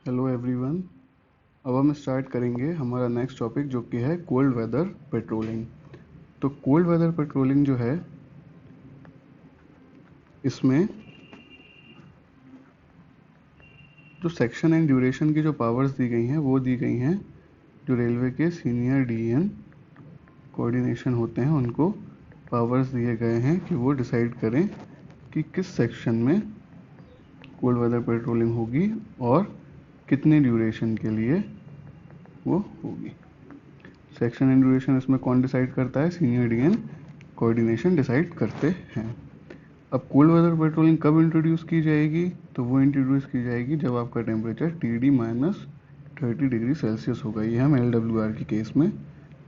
Hello everyone. अब हम start करेंगे हमारा नेक्स्ट टॉपिक जो कि है कोल्ड वेदर पेट्रोलिंग। तो कोल्ड वेदर पेट्रोलिंग जो है इसमें जो सेक्शन एंड ड्यूरेशन की जो पावर्स दी गई हैं वो दी गई हैं जो रेलवे के सीनियर डीएन कोऑर्डिनेशन होते हैं उनको पावर्स दिए गए हैं कि वो डिसाइड करें कि किस सेक्शन में कोल्ड वेदर पेट्रोलिंग होगी और कितने ड्यूरेशन के लिए वो होगी। सेक्शन एंड ड्यूरेशन इसमें कौन डिसाइड करता है? सीनियर डीएन कोऑर्डिनेशन डिसाइड करते हैं। अब कोल्ड वेदर पेट्रोलिंग कब इंट्रोड्यूस की जाएगी? तो वो इंट्रोड्यूस की जाएगी जब आपका टेम्परेचर TD -30 डिग्री सेल्सियस होगा। ये हम LWR के केस में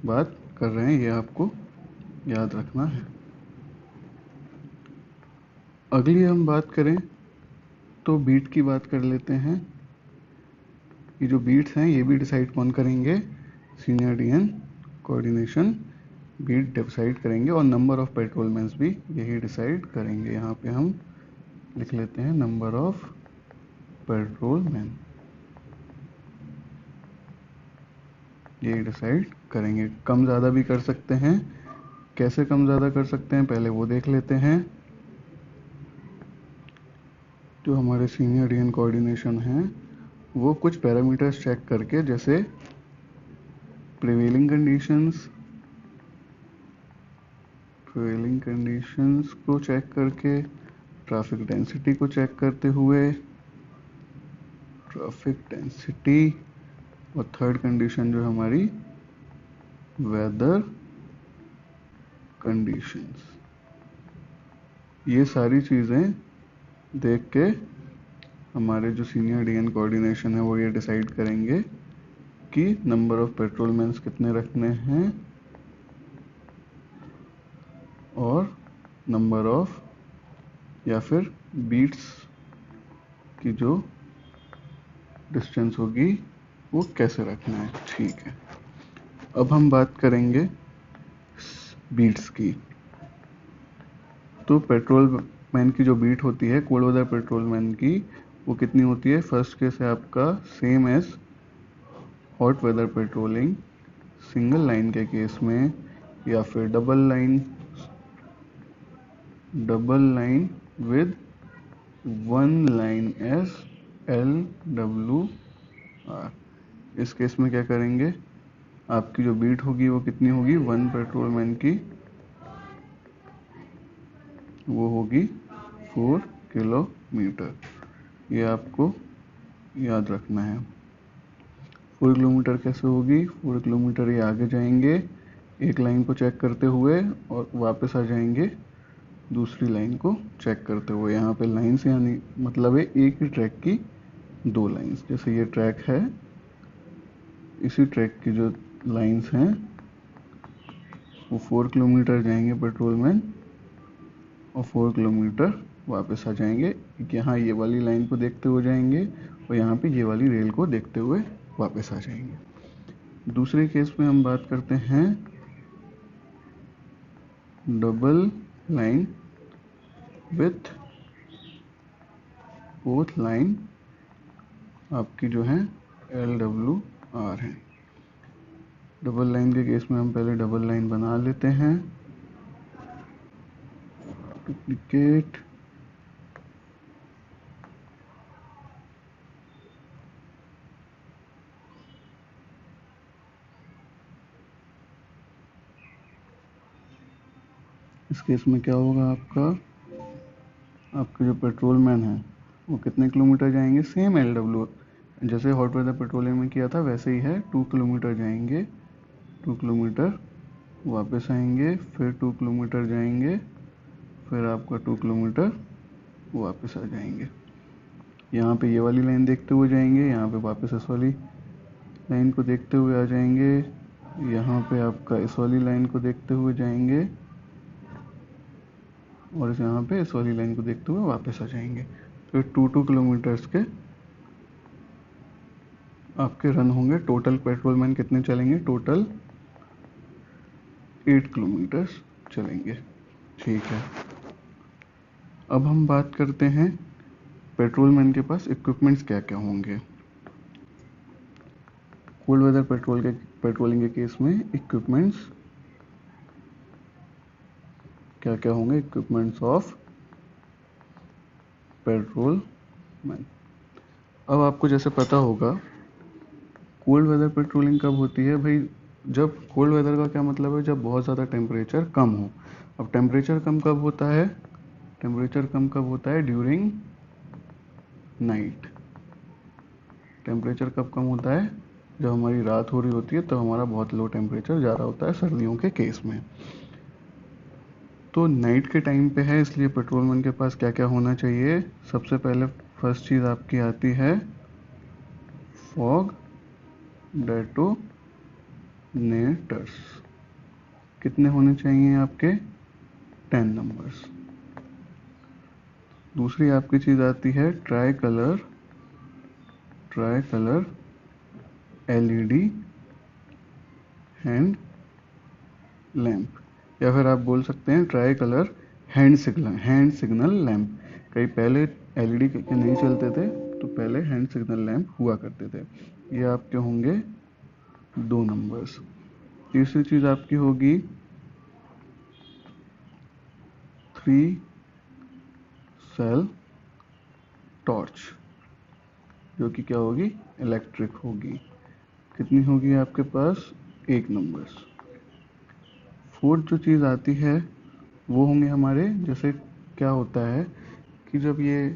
बात कर रहे हैं, ये आपको याद रखना है। अगली हम बात करें तो बीट की बात कर लेते हैं। ये जो बीट्स हैं ये भी डिसाइड कौन करेंगे? Senior DN coordination beat decide करेंगे और नंबर ऑफ पेट्रोलमैन्स भी यही डिसाइड करेंगे। यहाँ पे हम लिख लेते हैं नंबर ऑफ पेट्रोलमैन, यही डिसाइड करेंगे। कम ज़्यादा भी कर सकते हैं। कैसे कम ज़्यादा कर सकते हैं पहले वो देख लेते हैं। जो हमारे सीनियर डीएन कोऑर्डिनेशन हैं वो कुछ पैरामीटर्स चेक करके, जैसे प्रिवेलिंग कंडीशंस को चेक करके, ट्रैफिक डेंसिटी को चेक करते हुए, ट्रैफिक डेंसिटी और थर्ड कंडीशन जो हमारी वेदर कंडीशंस, ये सारी चीज़ें देख के हमारे जो सीनियर डीएन कोऑर्डिनेशन है वो ये डिसाइड करेंगे कि नंबर ऑफ पेट्रोलमैन्स कितने रखने हैं और नंबर ऑफ या फिर बीट्स की जो डिस्टेंस होगी वो कैसे रखना है। ठीक है, अब हम बात करेंगे बीट्स की। तो पेट्रोलमैन की जो बीट होती है कोल्ड वेदर पेट्रोलमैन की, वो कितनी होती है? फर्स्ट केस है आपका same as hot weather patrolling single line के केस में, या फिर double line with one line as LWR। इस केस में क्या करेंगे? आपकी जो बीट होगी वो कितनी होगी? वन पेट्रोलमैन की वो होगी 4 किलोमीटर। ये आपको याद रखना है। 4 किलोमीटर कैसे होगी? 4 किलोमीटर ये आगे जाएंगे एक लाइन को चेक करते हुए और वापस आ जाएंगे दूसरी लाइन को चेक करते हुए। यहाँ पे लाइन्स यानी मतलब है एक ही ट्रैक की दो लाइन्स। जैसे ये ट्रैक है, इसी ट्रैक की जो लाइन्स हैं वो 4 किलोमीटर जाएंगे पेट्रोलमैन और 4 किलोमीटर वापस आ जाएंगे। यहाँ ये वाली लाइन को देखते हुए जाएंगे और यहाँ पे ये वाली रेल को देखते हुए वापस आ जाएंगे। दूसरे केस में हम बात करते हैं double line with both line आपकी जो है LWR है। डबल लाइन के केस में हम पहले डबल लाइन बना लेते हैं। डुप्लीकेट इस केस में क्या होगा? आपके जो पेट्रोलमैन है वो कितने किलोमीटर जाएंगे? सेम LW जैसे हॉट वेदर पेट्रोलिंग में किया था वैसे ही है। 2 किलोमीटर जाएंगे, 2 किलोमीटर वापस आएंगे, फिर 2 किलोमीटर जाएंगे, फिर आपका 2 किलोमीटर वापस आ जाएंगे। यहाँ पे ये वाली लाइन देखते हुए जाएंगे, यहाँ पे वापस इस वाली लाइन को देखते हुए आ जाएंगे, यहाँ पे आपका इस वाली लाइन को देखते हुए जाएंगे और यहाँ पे इस वाली लाइन को देखते हुए वापस आ जाएंगे। तो 2 किलोमीटर्स के आपके रन होंगे। टोटल पेट्रोलमैन कितने चलेंगे? टोटल 8 किलोमीटर्स चलेंगे। ठीक है, अब हम बात करते हैं पेट्रोलमैन के पास इक्विपमेंट्स क्या क्या होंगे। कोल्ड वेदर पेट्रोलिंग के केस में इक्विपमेंट्स क्या क्या होंगे? Equipments of petrol man. अब आपको जैसे पता होगा कोल्ड वेदर पेट्रोलिंग कब होती है भाई? जब कोल्ड वेदर का क्या मतलब है? जब बहुत ज़्यादा टेम्परेचर कम हो। अब टेम्परेचर कम कब होता है? टेम्परेचर कम कब होता है? During night. टेम्परेचर कब कम होता है? जब हमारी रात हो रही होती है, तो हमारा बहुत लो टेम्परेचर जा रहा होता है सर्दियों के केस में। तो नाइट के टाइम पे है, इसलिए पेट्रोलमैन के पास क्या क्या होना चाहिए? सबसे पहले फर्स्ट चीज़ आपकी आती है फॉग डेटोनेटर्स। कितने होने चाहिए आपके? 10 नंबर्स। दूसरी आपकी चीज़ आती है try colour LED hand lamp, या फिर आप बोल सकते हैं try colour hand signal lamp. कई पहले एलईडी के नहीं चलते थे, तो पहले हैंड सिग्नल लैंप हुआ करते थे। ये आपके होंगे 2 नंबर्स। तीसरी चीज़ आपकी होगी 3 सेल टॉर्च, जो कि क्या होगी? इलेक्ट्रिक होगी। कितनी होगी आपके पास? 1 नंबर्स। फोर्थ जो चीज़ आती है वो होंगे हमारे, जैसे क्या होता है कि जब ये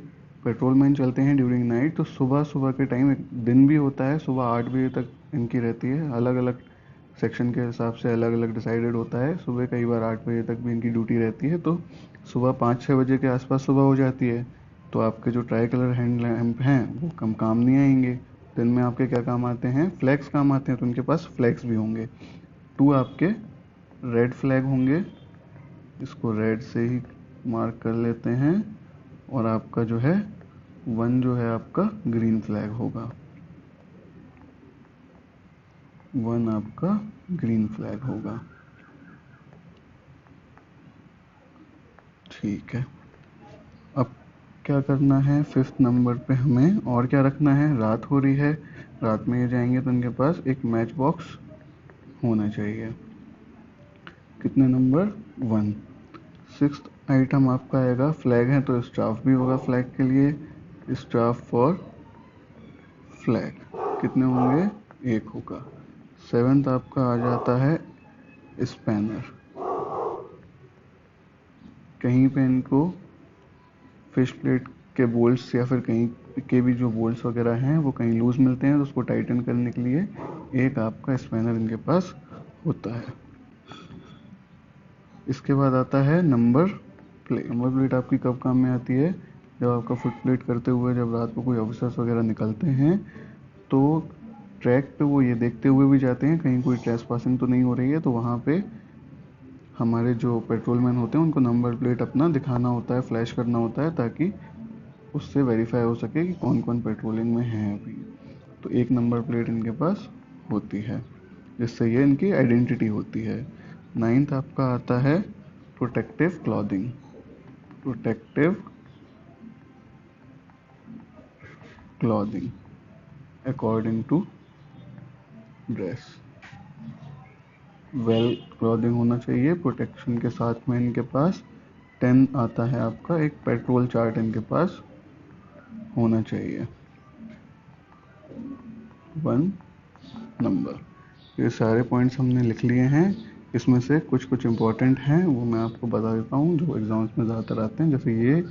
पेट्रोलमैन चलते हैं ड्यूरिंग नाइट, तो सुबह सुबह के टाइम एक दिन भी होता है, सुबह 8 बजे तक इनकी रहती है। अलग अलग सेक्शन के हिसाब से अलग अलग डिसाइडेड होता है। सुबह कई बार 8 बजे तक भी इनकी ड्यूटी रहती है, तो सुबह 5-6 बजे के आसपास सुबह हो जाती है। तो आपके जो ट्राई कलर हैंड लैम्प हैं वो कम काम नहीं आएंगे। दिन में आपके क्या काम आते हैं? फ्लैग्स काम आते हैं, तो उनके पास फ्लैग्स भी होंगे। 2 आपके रेड फ्लैग होंगे, इसको रेड से ही मार्क कर लेते हैं। और आपका जो है 1 जो है आपका ग्रीन फ्लैग होगा। 1 आपका ग्रीन फ्लैग होगा। ठीक है। अब क्या करना है? 5th नंबर पे हमें और क्या रखना है? रात हो रही है, रात में ये जाएंगे तो उनके पास एक मैच बॉक्स होना चाहिए। कितने नंबर? 1। 6th आइटम आपका आएगा फ्लैग है, तो स्टाफ भी होगा फ्लैग के लिए, स्टाफ फॉर फ्लैग। कितने होंगे? 1 होगा। 7th आपका आ जाता है स्पैनर। कहीं पे इनको फिश प्लेट के बोल्ट्स या फिर कहीं के भी जो बोल्ट्स वगैरह हैं वो कहीं लूज मिलते हैं, तो उसको टाइटन करने के लिए एक आपका स्पैनर इनके पास होता है। इसके बाद आता है नंबर प्लेट। नंबर प्लेट आपकी कब काम में आती है? जब आपका फुट प्लेट करते हुए जब रात को कोई ऑफिसर्स वगैरह निकलते हैं, तो ट्रैक पे वो ये देखते हुए भी जाते हैं कहीं कोई ट्रेसपासिंग तो नहीं हो रही है, तो वहाँ पे हमारे जो पेट्रोलमैन होते हैं उनको नंबर प्लेट अपना दिखाना होता है, फ्लैश करना होता है, ताकि उससे वेरीफाई हो सके कि कौन कौन पेट्रोलिंग में है अभी। तो एक नंबर प्लेट इनके पास होती है, जिससे ये इनकी आइडेंटिटी होती है। 9th आपका आता है protective clothing. Protective clothing according to dress. Well clothing होना चाहिए प्रोटेक्शन के साथ में इनके पास। 10 आता है आपका एक पेट्रोल चार्ट इनके पास होना चाहिए। 1 नंबर। ये सारे पॉइंट्स हमने लिख लिए हैं। इसमें से कुछ कुछ इंपॉर्टेंट हैं, वो मैं आपको बता देता हूँ, जो एग्जाम्स में ज़्यादातर आते हैं। जैसे ये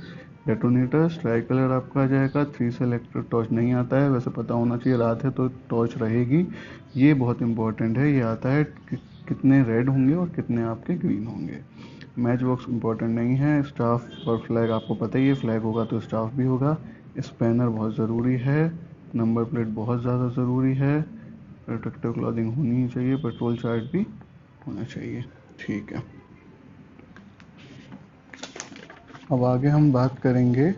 डेटोनेटर्स, ट्राई कलर आपका आ जाएगा। 3 से इलेक्ट्रिक टॉर्च नहीं आता है, वैसे पता होना चाहिए, रात है तो टॉर्च रहेगी। ये बहुत इंपॉर्टेंट है, ये आता है कि कितने रेड होंगे और कितने आपके ग्रीन होंगे। मैच बॉक्स इंपॉर्टेंट नहीं है। स्टाफ और फ्लैग आपको पता ही है, फ्लैग होगा तो स्टाफ भी होगा। स्पैनर बहुत ज़रूरी है। नंबर प्लेट बहुत ज़्यादा ज़रूरी है। प्रोटेक्टिव क्लॉथिंग होनी ही चाहिए। पेट्रोल चार्ट भी होना चाहिए। ठीक है, अब आगे हम बात करेंगे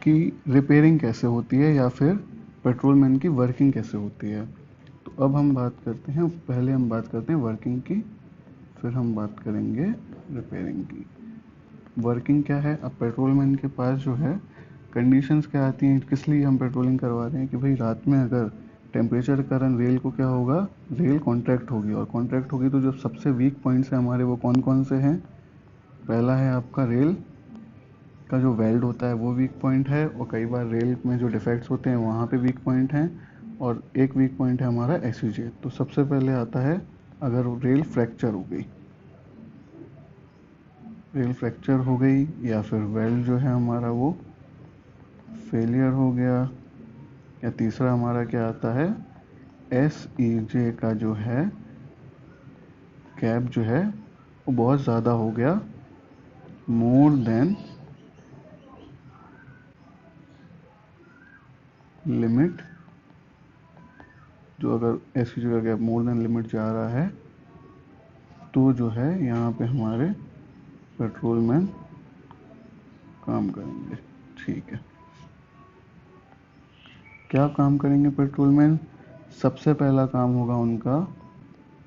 कि रिपेयरिंग कैसे होती है या फिर पेट्रोलमैन की वर्किंग कैसे होती है। तो अब हम बात करते हैं, पहले हम बात करते हैं वर्किंग की, फिर हम बात करेंगे रिपेयरिंग की। वर्किंग क्या है? अब पेट्रोलमैन के पास जो है कंडीशंस क्या आती हैं, किस लिए हम पेट्रोलिंग करवा रहे हैं कि भाई रात में अगर टेम्परेचर के कारण रेल को क्या होगा, रेल कॉन्ट्रैक्ट होगी, और कॉन्ट्रैक्ट होगी तो जो सबसे वीक पॉइंट्स हैं हमारे वो कौन कौन से हैं। पहला है आपका रेल का जो वेल्ड होता है वो वीक पॉइंट है, और कई बार रेल में जो डिफेक्ट्स होते हैं वहाँ पे वीक पॉइंट हैं, और एक वीक पॉइंट है हमारा एसयूजे। तो सबसे पहले आता है अगर रेल फ्रैक्चर हो गई, रेल फ्रैक्चर हो गई या फिर वेल्ड जो है हमारा वो फेलियर हो गया, या तीसरा हमारा क्या आता है, एस ई जे का जो है गैप जो है वो बहुत ज़्यादा हो गया, मोर देन लिमिट, जो अगर एस ई जे का गैप मोर देन लिमिट जा रहा है तो जो है यहाँ पे हमारे पेट्रोलमैन काम करेंगे। ठीक है, क्या काम करेंगे पेट्रोलमैन, सबसे पहला काम होगा उनका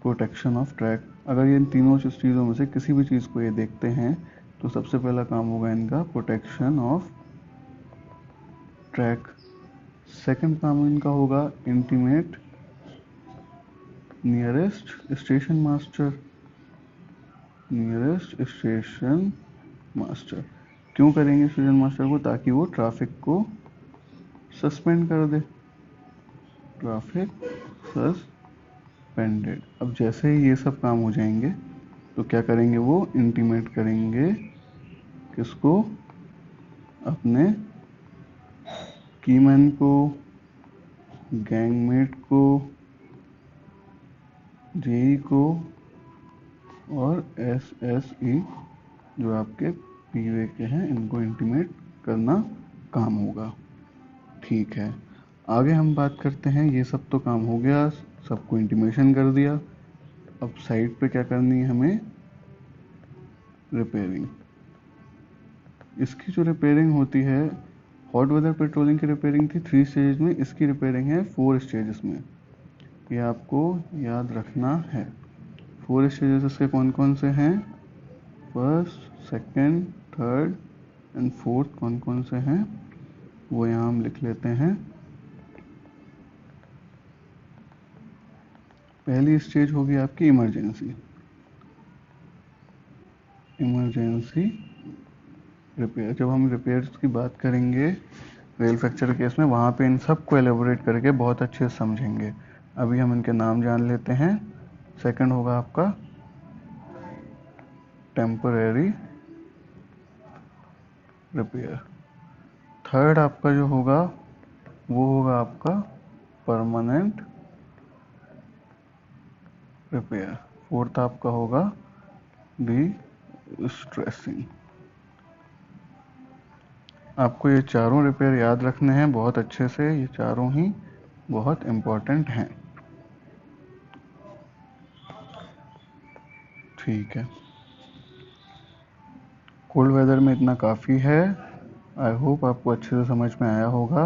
प्रोटेक्शन ऑफ ट्रैक। अगर ये इन तीनों चीज़ों में से किसी भी चीज़ को ये देखते हैं तो सबसे पहला काम होगा इनका प्रोटेक्शन ऑफ ट्रैक। सेकंड काम इनका होगा intimate nearest station master, nearest station master. क्यों करेंगे स्टेशन मास्टर को, ताकि वो ट्रैफिक को सस्पेंड कर दे, ट्रैफिक सस्पेंडेड। अब जैसे ही ये सब काम हो जाएंगे तो क्या करेंगे, वो इंटीमेट करेंगे किसको, अपने कीमैन को, गैंगमेट को, जेई को, और एसएसई जो आपके पीवे के हैं, इनको इंटीमेट करना काम होगा। ठीक है, आगे हम बात करते हैं, ये सब तो काम हो गया, सबको इंटीमेशन कर दिया। अब साइड पे क्या करनी है हमें, रिपेयरिंग। इसकी जो रिपेयरिंग होती है, हॉट वेदर पेट्रोलिंग की रिपेयरिंग थी 3 स्टेज में, इसकी रिपेयरिंग है 4 स्टेजेस में, ये आपको याद रखना है। 4 स्टेजेस इसके कौन कौन से हैं, first, second, third and fourth कौन कौन से हैं वो यहाँ हम लिख लेते हैं। पहली स्टेज होगी आपकी इमरजेंसी, इमरजेंसी रिपेयर। जब हम रिपेयर्स की बात करेंगे रेल फ्रैक्चर केस में, वहाँ पे इन सब को एलेबोरेट करके बहुत अच्छे से समझेंगे। अभी हम इनके नाम जान लेते हैं। सेकंड होगा आपका टेम्परेरी रिपेयर, थर्ड आपका जो होगा वो होगा आपका परमानेंट रिपेयर, फोर्थ आपका होगा डी स्ट्रेसिंग। आपको ये चारों रिपेयर याद रखने हैं बहुत अच्छे से, ये चारों ही बहुत इम्पोर्टेंट हैं। ठीक है, कोल्ड वेदर में इतना काफ़ी है। आई होप आपको अच्छे से समझ में आया होगा।